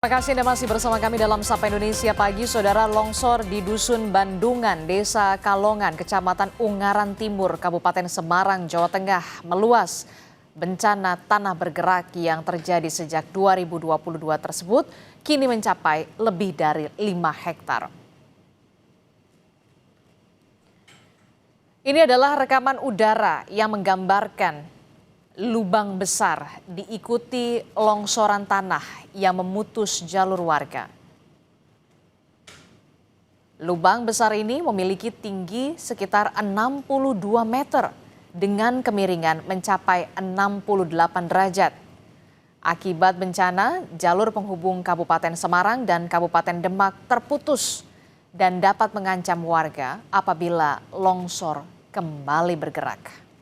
Terima kasih Anda masih bersama kami dalam Sapa Indonesia Pagi. Saudara, longsor di Dusun Bandungan, Desa Kalongan, Kecamatan Ungaran Timur, Kabupaten Semarang, Jawa Tengah meluas. Bencana tanah bergerak yang terjadi sejak 2022 tersebut kini mencapai lebih dari 5 hektar. Ini adalah rekaman udara yang menggambarkan lubang besar diikuti longsoran tanah yang memutus jalur warga. Lubang besar ini memiliki tinggi sekitar 62 meter dengan kemiringan mencapai 68 derajat. Akibat bencana, jalur penghubung Kabupaten Semarang dan Kabupaten Demak terputus dan dapat mengancam warga apabila longsor kembali bergerak.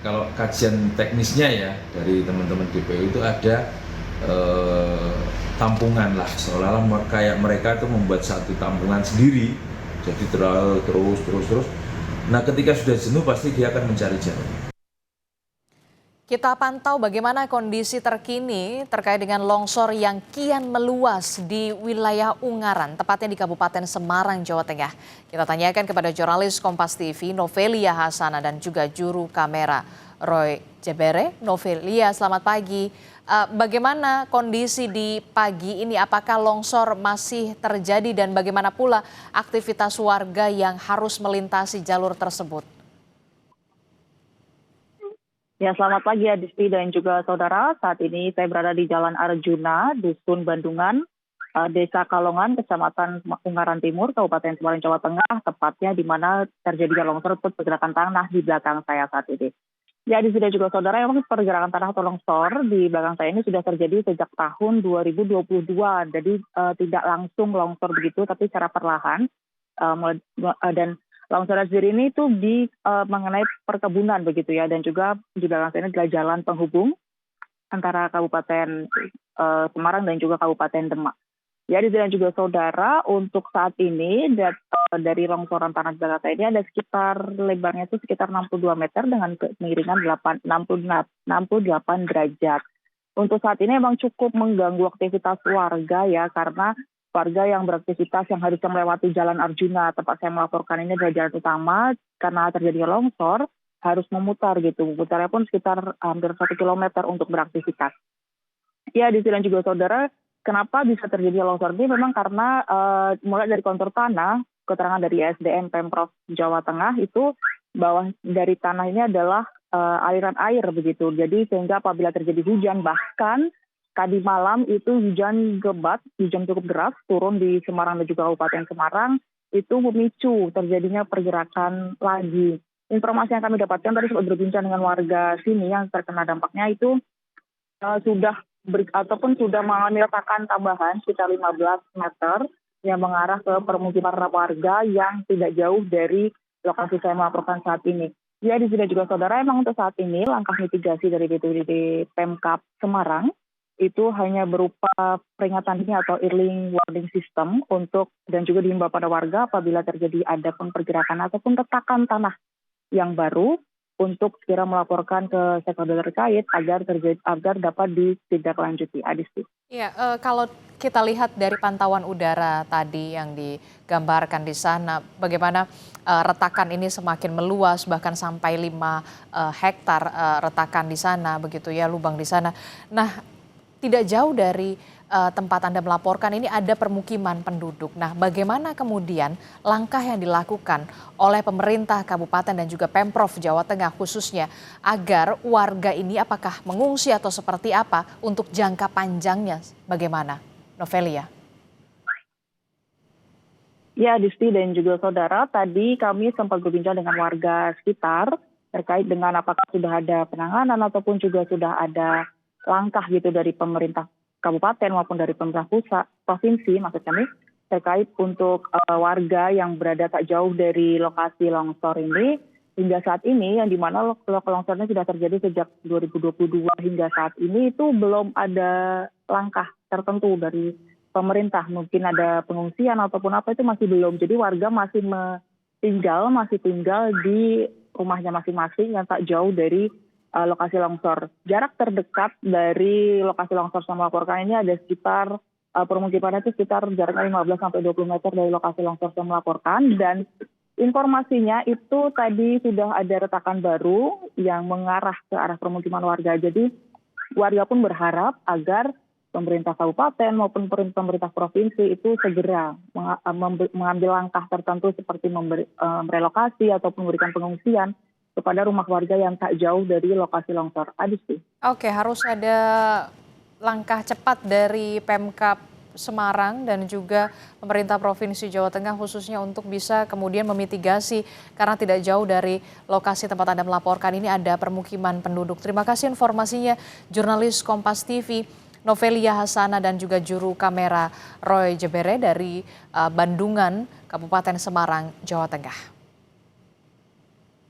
Kalau kajian teknisnya ya dari teman-teman DPU itu ada tampungan lah, seolah-olah kayak mereka itu membuat satu tampungan sendiri, jadi terus. Nah, ketika sudah jenuh pasti dia akan mencari jalan. Kita pantau bagaimana kondisi terkini terkait dengan longsor yang kian meluas di wilayah Ungaran, tepatnya di Kabupaten Semarang, Jawa Tengah. Kita tanyakan kepada jurnalis Kompas TV Novelia Hasana dan juga juru kamera Roy Jebere. Novelia, selamat pagi. Bagaimana kondisi di pagi ini? Apakah longsor masih terjadi dan bagaimana pula aktivitas warga yang harus melintasi jalur tersebut? Ya, selamat pagi Adisti dan juga saudara. Saat ini saya berada di Jalan Arjuna, Dusun Bandungan, Desa Kalongan, Kecamatan Ungaran Timur, Kabupaten Semarang, Jawa Tengah, tepatnya di mana terjadi longsor pergerakan tanah di belakang saya saat ini. Ya, Adisti dan juga saudara, memang pergerakan tanah atau longsor di belakang saya ini sudah terjadi sejak tahun 2022. Jadi tidak langsung longsor begitu, tapi secara perlahan. Dan longsor sendiri ini itu mengenai perkebunan begitu ya, dan juga di belakang saya ini adalah jalan penghubung antara Kabupaten Semarang dan juga Kabupaten Demak. Ya, dan juga saudara, untuk saat ini dari longsoran tanah di belakang saya ini ada sekitar lebarnya itu sekitar 62 meter dengan kemiringan 68 derajat. Untuk saat ini memang cukup mengganggu aktivitas warga ya, karena warga yang beraktivitas yang harus melewati Jalan Arjuna, tempat saya melaporkan ini adalah jalan utama, karena terjadi longsor harus memutar gitu. Memutarnya pun sekitar hampir 1 kilometer untuk beraktivitas. Ya, di sini juga saudara, kenapa bisa terjadi longsor ini memang karena mulai dari kontur tanah, keterangan dari SDM Pemprov Jawa Tengah itu bahwa dari tanah ini adalah aliran air begitu. Jadi sehingga apabila terjadi hujan, bahkan tadi malam itu hujan lebat, hujan cukup deras turun di Semarang dan juga Kabupaten Semarang, itu memicu terjadinya pergerakan lagi. Informasi yang kami dapatkan tadi sempat berbincang dengan warga sini yang terkena dampaknya itu sudah mengalami retakan tambahan sekitar 15 meter yang mengarah ke permukiman warga yang tidak jauh dari lokasi saya melaporkan saat ini. Ya, di sini juga saudara, emang untuk saat ini langkah mitigasi dari BPBD Pemkab Semarang itu hanya berupa peringatan dini atau early warning system dan juga diimbau pada warga apabila terjadi ada pergerakan ataupun retakan tanah yang baru untuk segera melaporkan ke stakeholder terkait agar dapat ditindaklanjuti. Adisti. Ya, kalau kita lihat dari pantauan udara tadi yang digambarkan di sana, bagaimana retakan ini semakin meluas bahkan sampai 5 hektar retakan di sana, begitu ya, lubang di sana. Nah, tidak jauh dari tempat Anda melaporkan ini ada permukiman penduduk. Nah, bagaimana kemudian langkah yang dilakukan oleh pemerintah kabupaten dan juga Pemprov Jawa Tengah khususnya agar warga ini apakah mengungsi atau seperti apa untuk jangka panjangnya bagaimana? Novelia. Ya, Disti dan juga saudara, tadi kami sempat berbincang dengan warga sekitar terkait dengan apakah sudah ada penanganan ataupun juga sudah ada langkah gitu dari pemerintah kabupaten maupun dari pemerintah pusat, provinsi maksud kami, terkait untuk warga yang berada tak jauh dari lokasi longsor ini hingga saat ini, yang dimana longsornya sudah terjadi sejak 2022 hingga saat ini, itu belum ada langkah tertentu dari pemerintah. Mungkin ada pengungsian ataupun apa, itu masih belum. Jadi warga masih tinggal di rumahnya masing-masing yang tak jauh dari lokasi longsor. Jarak terdekat dari lokasi longsor saya melaporkan ini ada sekitar permukimannya itu sekitar jaraknya 15 sampai 20 meter dari lokasi longsor saya melaporkan, dan informasinya itu tadi sudah ada retakan baru yang mengarah ke arah permukiman warga. Jadi warga pun berharap agar pemerintah kabupaten maupun pemerintah provinsi itu segera mengambil langkah tertentu seperti merelokasi ataupun memberikan pengungsian kepada rumah warga yang tak jauh dari lokasi longsor. Adisti. Oke, harus ada langkah cepat dari Pemkab Semarang dan juga pemerintah Provinsi Jawa Tengah khususnya untuk bisa kemudian memitigasi, karena tidak jauh dari lokasi tempat Anda melaporkan ini ada permukiman penduduk. Terima kasih informasinya jurnalis Kompas TV Novelia Hasana dan juga juru kamera Roy Jebere dari Bandungan, Kabupaten Semarang, Jawa Tengah.